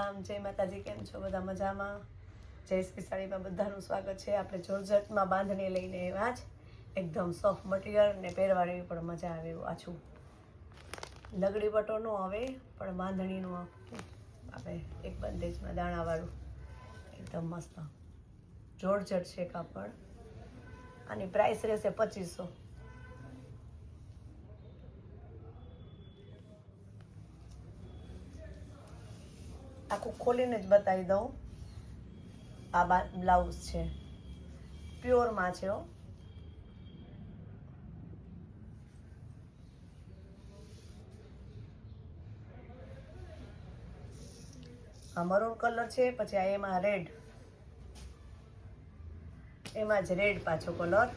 રામ, જય માતાજી. કેમ છો બધા? મજામાં? જય શ્રી સાડીમાં બધાનું સ્વાગત છે. આપણે જોરજટમાં બાંધણી લઈને આવ્યા જ, એકદમ સોફ્ટ મટીરિયલ ને પહેરવાની પણ મજા આવે એવું આછું લગડી બટો નો આવે પણ બાંધણીનું આપણે એક બંદેજમાં દાણાવાળું એકદમ મસ્ત જોરજટ છે કાપડ. આની પ્રાઇસ રહેશે 2500. આખું ખોલીને જ બતાવી દઉં. આ બ્લાઉઝ છે, પ્યોરમાં છે હો. આ મરૂન કલર છે, પછી આ એમાં રેડ, એમાં જ રેડ પાછો કલર.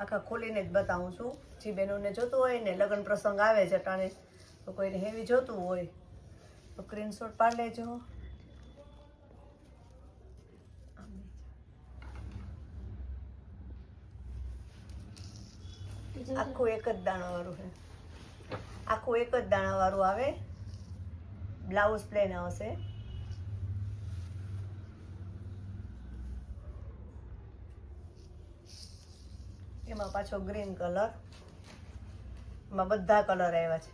આખા ખોલીને જ બતાવું છું. જે બહેનોને જોતું હોય ને, લગ્ન પ્રસંગ આવે છે અટાણે, તો કોઈને હેવી જોતું હોય તો સ્ક્રીનશોટ પાડી લેજો. આખું એક જ દાણાવાળું છે, આખું એક જ દાણાવાળું આવે. બ્લાઉઝ પ્લેન આવશે. એમાં પાછો ગ્રીન કલર, એમાં બધા કલર આવ્યા છે.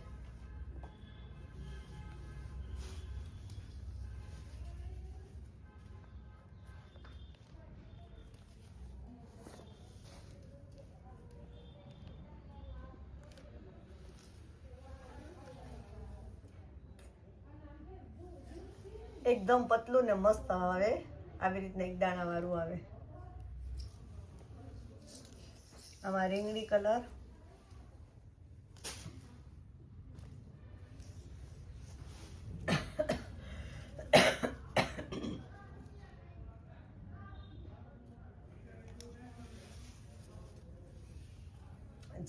એકદમ પતલું ને મસ્ત આવે. આવી રીતના એક દાણા વાળું આવે. આમાં રીંગણી કલર,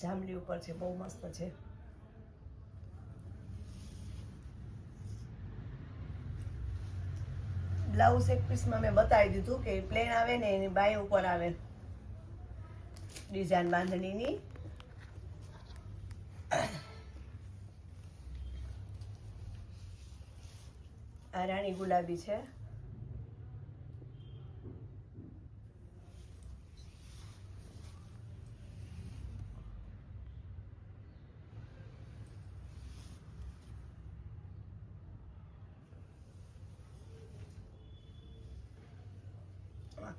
જાંબલી ઉપર છે, બહુ મસ્ત છે. બ્લાઉઝ એક પીસમાં મેં બતાવી દીધું કે પ્લેન આવે ને એની બાય ઉપર આવે ડિઝાઇન બાંધણીની. આ રાણી ગુલાબી છે.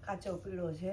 કાચો પીળો છે.